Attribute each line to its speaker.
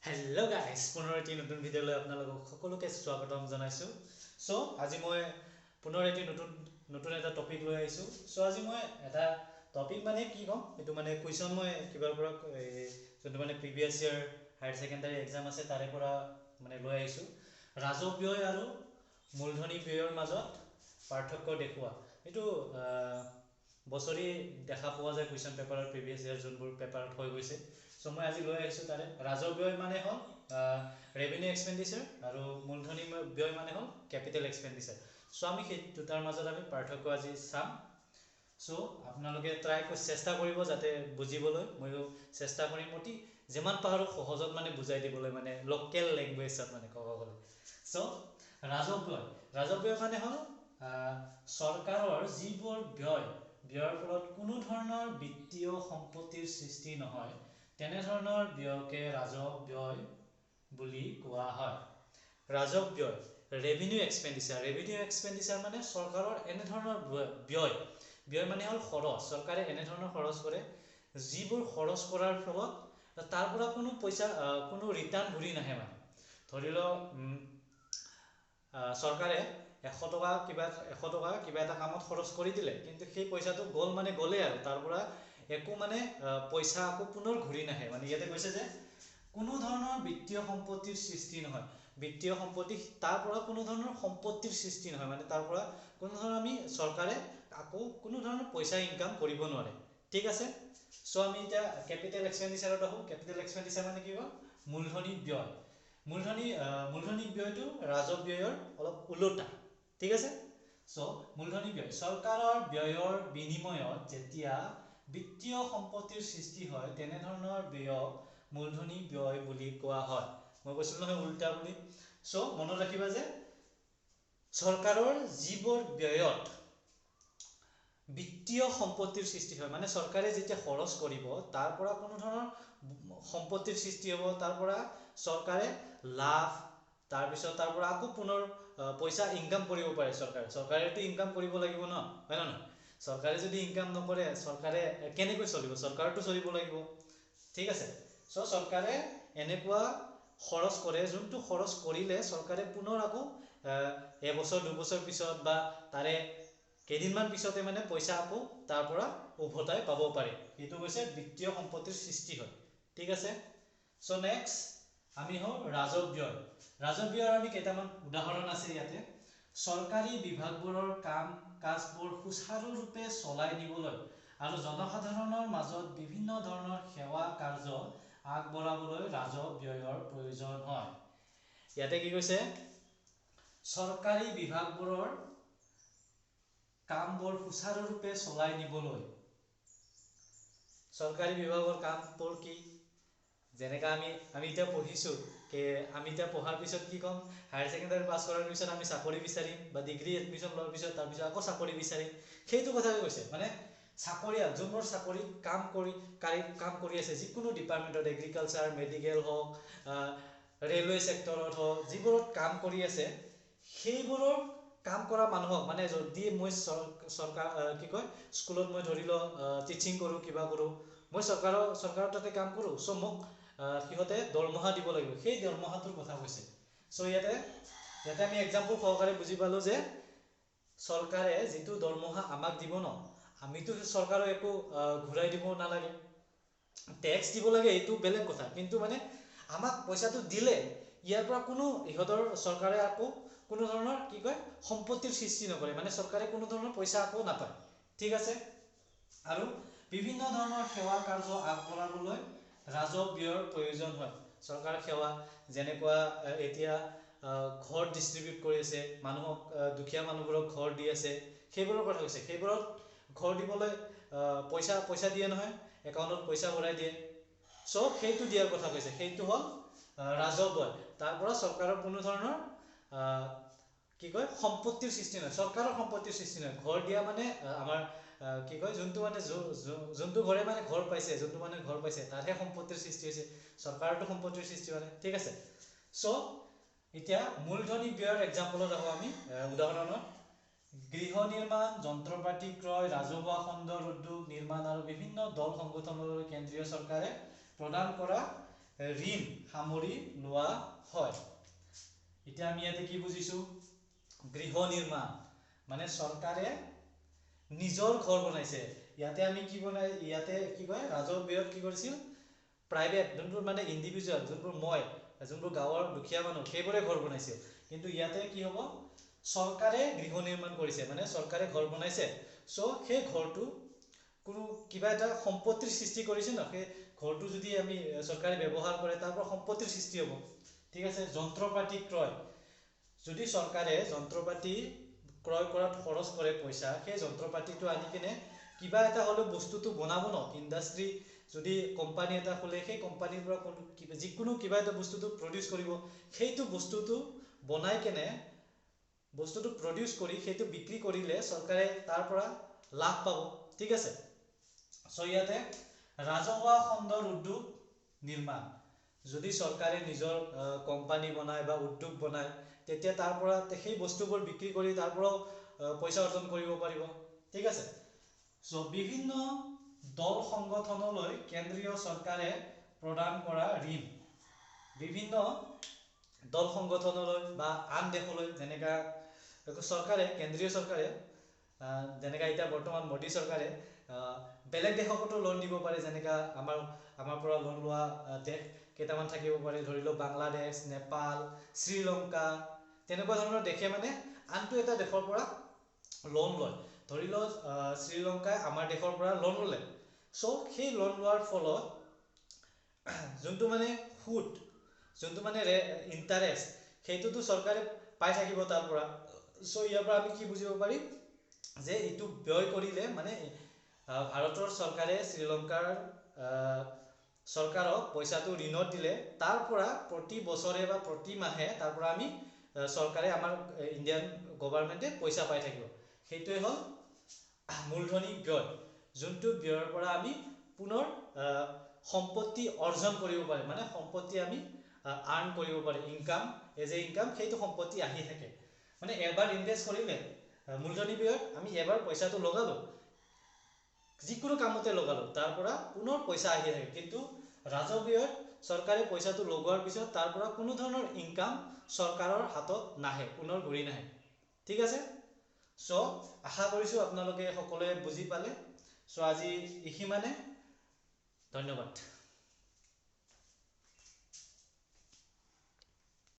Speaker 1: Hello' guys, পুনৰ এটি নতুন ভিডিঅ'লৈ আপোনালোকক সকলোকে স্বাগতম জনাইছোঁ। চ' আজি মই পুনৰ এটি নতুন এটা টপিক লৈ আহিছোঁ। চ' আজি মই এটা টপিক মানে কি ক'ম, এইটো মানে কুৱেশ্যন মই কিবাৰ পৰা যোনটো মানে previous year higher secondary exam আছে তাৰে পৰা মানে লৈ আহিছোঁ। ৰাজহ ব্যয় আৰু মূলধনী ব্যয়ৰ মাজত পাৰ্থক্য দেখুওৱা। এইটো বছৰি দেখা পোৱা যায় কুৱেশ্যন পেপাৰত, প্ৰিভিয়াছ ইয়াৰ যোনবোৰ পেপাৰত হৈ গৈছে। চ' মই আজি লৈ আহিছোঁ তাৰে ৰাজহ ব্যয় মানে হ'ল ৰেভিনিউ এক্সপেণ্ডিচাৰ আৰু মূলধনী ব্যয় মানে হ'ল কেপিটেল এক্সপেণ্ডিচাৰ। চ' আমি সেই দুটাৰ মাজত আমি পাৰ্থক্য আজি চাম। চ' আপোনালোকে চেষ্টা কৰিব যাতে বুজিবলৈ, ময়ো চেষ্টা কৰিম অতি যিমান পাৰোঁ সহজত মানে বুজাই দিবলৈ, মানে লোকেল লেংগুৱেজত মানে ক'ব গ'লে। চ' ৰাজহ ব্যয় মানে হ'ল চৰকাৰৰ যিবোৰ ব্যয়ৰ ফলত কোনো ধৰণৰ বিত্তীয় সম্পত্তিৰ সৃষ্টি নহয়, তেনেধৰণৰ ব্যয়কে ৰাজহ ব্যয় বুলি কোৱা হয়। ৰাজহ ব্যয় ৰেভিনিউ এক্সপেণ্ডিচাৰ মানে চৰকাৰৰ এনেধৰণৰ ব্যয় মানে হ'ল খৰচ। চৰকাৰে এনেধৰণৰ খৰচ কৰে যিবোৰ খৰচ কৰাৰ ফলত তাৰ পৰা কোনো পইচা কোনো ৰিটাৰ্ণ ঘূৰি নাহে। মানে ধৰি লওক চৰকাৰে 100 টকা কিবা এটা কামত খৰচ কৰি দিলে, কিন্তু সেই পইচাটো গ'ল মানে গ'লেই আৰু তাৰ পৰা একো মানে পইচা আকৌ পুনৰ ঘূৰি নাহে। মানে ইয়াতে কৈছে যে কোনো ধৰণৰ বিত্তীয় সম্পত্তিৰ সৃষ্টি নহয়। বিত্তীয় সম্পত্তি তাৰ পৰা কোনো ধৰণৰ সম্পত্তিৰ সৃষ্টি নহয়, মানে তাৰ পৰা কোনো ধৰণৰ আমি চৰকাৰে আকৌ কোনো ধৰণৰ পইচা ইনকাম কৰিব নোৱাৰে। ঠিক আছে। চ' আমি এতিয়া কেপিটেল এক্সপেণ্ডিচাৰত আহোঁ। কেপিটেল এক্সপেণ্ডিচাৰ মানে কি হ'ল মূলধনী ব্যয়। মূলধনী ব্যয়টো ৰাজহ ব্যয়ৰ অলপ ওলোটা। ঠিক আছে। চ' মূলধনী ব্যয় চৰকাৰৰ ব্যয়ৰ বিনিময়ত যেতিয়া বিত্তীয় সম্পত্তিৰ সৃষ্টি হয়, তেনেধৰণৰ ব্যয়ক মূলধনী ব্যয় বুলি কোৱা হয়। মই কৈছিলোঁ নহয় উল্টা বুলি। চ' মনত ৰাখিবা যে চৰকাৰৰ যিবোৰ ব্যয়ত বিত্তীয় সম্পত্তিৰ সৃষ্টি হয়, মানে চৰকাৰে যেতিয়া খৰচ কৰিব তাৰ পৰা কোনো ধৰণৰ সম্পত্তিৰ সৃষ্টি হ'ব, তাৰ পৰা চৰকাৰে লাভ, তাৰপিছত তাৰ পৰা আকৌ পুনৰ পইচা ইনকাম কৰিব পাৰে। চৰকাৰেতো ইনকাম কৰিব লাগিব ন, হয় নে নহয়? চৰকাৰে যদি ইনকাম নকৰে চৰকাৰে কেনেকৈ চলিব? চৰকাৰতো চলিব লাগিব। ঠিক আছে। চ' চৰকাৰে এনেকুৱা খৰচ কৰে, যোনটো খৰচ কৰিলে চৰকাৰে পুনৰ আকৌ এবছৰ দুবছৰ পিছত বা তাৰে কেইদিনমান পিছতে মানে পইচা আকৌ তাৰ পৰা উভতাই পাব পাৰে। সেইটো হৈছে বিত্তীয় সম্পত্তিৰ সৃষ্টি হয়। ঠিক আছে। চ' নেক্সট আমি হওঁ ৰাজহ ব্যয়। ৰাজহ ব্যয়ৰ আমি কেইটামান উদাহৰণ আছে ইয়াতে। চৰকাৰী বিভাগবোৰৰ কাম কাজবোৰ সুচাৰুৰূপে চলাই নিবলৈ আৰু জনসাধাৰণৰ মাজত বিভিন্ন ধৰণৰ সেৱা কাৰ্য আগবঢ়াবলৈ ৰাজহ ব্যয়ৰ প্ৰয়োজন হয়। ইয়াতে কি কৈছে, চৰকাৰী বিভাগবোৰৰ কামবোৰ সুচাৰুৰূপে চলাই নিবলৈ। চৰকাৰী বিভাগৰ কামবোৰ কি? যেনেকা আমি এতিয়া পঢ়িছোঁ, আমি এতিয়া পঢ়াৰ পিছত কি ক'ম, হায়াৰ ছেকেণ্ডাৰী পাছ কৰাৰ পিছত আমি চাকৰি বিচাৰিম, বা ডিগ্ৰী এডমিশ্যন লোৱাৰ পিছত তাৰপিছত আকৌ চাকৰি বিচাৰিম। সেইটো কথাকে কৈছে। মানে চাকৰিয়াল যোনবোৰ চাকৰিত কাম কৰি আছে, যিকোনো ডিপাৰ্টমেণ্টত, এগ্ৰিকালচাৰ, মেডিকেল হওক, ৰেলৱে ছেক্টৰত হওক, যিবোৰত কাম কৰি আছে, সেইবোৰৰ কাম কৰা মানুহক, মানে যদি মই স্কুলত মই ধৰি লওঁ টিচিং কৰোঁ, কিবা কৰোঁ, মই চৰকাৰৰ তাতে কাম কৰোঁ। চ' মোক সিহঁতে দৰমহা দিব লাগিব, সেই দৰমহাটোৰ কথা কৈছে। চ' ইয়াতে আমি এক্সাম্পল সহকাৰে বুজি পালোঁ যে চৰকাৰে যিটো দৰমহা আমাক দিব ন, আমিতো চৰকাৰক একো ঘূৰাই দিব নালাগে। টেক্স দিব লাগে, এইটো বেলেগ কথা, কিন্তু মানে আমাক পইচাটো দিলে ইয়াৰ পৰা কোনো ইহঁতৰ চৰকাৰে আকৌ কোনো ধৰণৰ সম্পত্তিৰ সৃষ্টি নকৰে, মানে চৰকাৰে কোনো ধৰণৰ পইচা আকৌ নাপায়। ঠিক আছে। আৰু বিভিন্ন ধৰণৰ সেৱা কাৰ্য আগবঢ়াবলৈ ৰাজহ ব্যয়ৰ প্ৰয়োজন হয়। চৰকাৰ সেৱা যেনেকুৱা এতিয়া ঘৰ ডিষ্ট্ৰিবিউট কৰি আছে মানুহক, দুখীয়া মানুহবোৰক ঘৰ দি আছে, সেইবোৰৰ কথা কৈছে। সেইবোৰত ঘৰ দিবলৈ পইচা দিয়ে নহয়, একাউণ্টত পইচা ভৰাই দিয়ে। চ' সেইটো দিয়াৰ কথা কৈছে, সেইটো হ'ল ৰাজহ ব্যয়। তাৰ পৰা চৰকাৰৰ কোনো ধৰণৰ সম্পত্তিৰ সৃষ্টি নহয়, চৰকাৰৰ সম্পত্তিৰ সৃষ্টি নহয়। ঘৰ দিয়া মানে আমাৰ যোনটো ঘৰে মানে ঘৰ পাইছে, যোনটো মানে ঘৰ পাইছে তাৰহে সম্পত্তিৰ সৃষ্টি হৈছে, চৰকাৰতো সম্পত্তিৰ সৃষ্টি হোৱা নাই। ঠিক আছে। চ' এতিয়া মূলধনী ব্যয়ৰ এক্সাম্পলত আহোঁ আমি, উদাহৰণত। গৃহ নিৰ্মাণ, যন্ত্ৰপাতি ক্ৰয়, ৰাজহুৱা খণ্ডৰ উদ্যোগ নিৰ্মাণ আৰু বিভিন্ন দল সংগঠনলৈ কেন্দ্ৰীয় চৰকাৰে প্ৰদান কৰা ঋণ সামৰি লোৱা হয়। এতিয়া আমি ইয়াতে কি বুজিছো, গৃহ নিৰ্মাণ মানে চৰকাৰে নিজৰ ঘৰ বনাইছে। ইয়াতে আমি কি বনাই, ইয়াতে কি কয় ৰাজহ ব্যয়ত কি কৰিছিল, প্ৰাইভেট যোনবোৰ মানে ইণ্ডিভিজুৱেল, যোনবোৰ গাঁৱৰ দুখীয়া মানুহ সেইবোৰে ঘৰ বনাইছিল। কিন্তু ইয়াতে কি হ'ব, চৰকাৰে গৃহ নিৰ্মাণ কৰিছে, মানে চৰকাৰে ঘৰ বনাইছে। চ' সেই ঘৰটো কোনো কিবা এটা সম্পত্তিৰ সৃষ্টি কৰিছে ন, সেই ঘৰটো যদি আমি চৰকাৰে ব্যৱহাৰ কৰে তাৰ পৰা সম্পত্তিৰ সৃষ্টি হ'ব। ঠিক আছে। যন্ত্ৰ পাতি ক্ৰয়, যদি চৰকাৰে যন্ত্ৰ পাতি ক্ৰয় কৰাত খৰচ কৰে পইচা, সেই যন্ত্ৰ পাতিটো আনি কিনে কিবা এটা হ'লেও বস্তুটো বনাব ন। ইণ্ডাষ্ট্ৰী যদি কোম্পানী এটা খোলে, সেই কোম্পানীৰ পৰা যিকোনো কিবা এটা বস্তুটো প্ৰডিউচ কৰিব, সেইটো বস্তুটো বনাই কেনে বস্তুটো প্ৰডিউচ কৰি সেইটো বিক্ৰী কৰিলে চৰকাৰে তাৰ পৰা লাভ পাব। ঠিক আছে। চ' ইয়াতে ৰাজহুৱা খণ্ডৰ উদ্যোগ নিৰ্মাণ, যদি চৰকাৰে নিজৰ কোম্পানী বনায় বা উদ্যোগ বনায়, তেতিয়া তাৰ পৰা সেই বস্তুবোৰ বিক্ৰী কৰি তাৰ পৰাও পইচা অৰ্জন কৰিব পাৰিব। ঠিক আছে। চ' বিভিন্ন দল সংগঠনলৈ কেন্দ্ৰীয় চৰকাৰে প্ৰদান কৰা ঋণ, বিভিন্ন দল সংগঠনলৈ বা আন দেশলৈ, যেনেকা চৰকাৰে, কেন্দ্ৰীয় চৰকাৰে যেনেকা এতিয়া বৰ্তমান মোদী চৰকাৰে বেলেগ দেশকতো লোন দিব পাৰে। যেনেকা আমাৰ পৰা লোন লোৱা দেশ কেইটামান থাকিব পাৰে, ধৰি লওক বাংলাদেশ, নেপাল, শ্ৰীলংকা, তেনেকুৱা ধৰণৰ দেশে মানে আনটো এটা দেশৰ পৰা লোন লয়। ধৰি লওক শ্ৰীলংকাই আমাৰ দেশৰ পৰা লোন ল'লে। চ' সেই লোন লোৱাৰ ফলত যোনটো মানে সুদ, যোনটো মানে ইণ্টাৰেষ্ট, সেইটোতো চৰকাৰে পাই থাকিব তাৰ পৰা। চ' ইয়াৰ পৰা আমি কি বুজিব পাৰিম যে এইটো ব্যয় কৰিলে মানে ভাৰতৰ চৰকাৰে শ্ৰীলংকাৰ চৰকাৰক পইচাটো ঋণত দিলে, তাৰ পৰা প্ৰতি বছৰে বা প্ৰতি মাহে তাৰ পৰা আমি চৰকাৰে আমাৰ ইণ্ডিয়ান গভৰ্ণমেণ্টে পইচা পাই থাকিব। সেইটোৱে হ'ল মূলধনী ব্যয়, যোনটো ব্যয়ৰ পৰা আমি পুনৰ সম্পত্তি অৰ্জন কৰিব পাৰিম, মানে সম্পত্তি আমি আৰ্ণ কৰিব পাৰিম, ইনকাম, এজ এ ইনকাম সেইটো সম্পত্তি আহি থাকে। মানে এবাৰ ইনভেষ্ট কৰিলে মূলধনী ব্যয়ত, আমি এবাৰ পইচাটো লগালো, যিকোনো কামতে লগালো, তাৰ পৰা পুনৰ পইচা আহি থাকে। কিন্তু ৰাজহ ব্যয়ত চৰকাৰে পইচাটো লগোৱাৰ পিছত তাৰ পৰা কোনো ধৰণৰ ইনকাম চৰকাৰৰ হাতত নাহে, পুনৰ ঘূৰি নাহে। ঠিক আছে। চ' আশা কৰিছোঁ আপোনালোকে সকলোৱে বুজি পালে। চ' আজি এইখিনিমানে, ধন্যবাদ।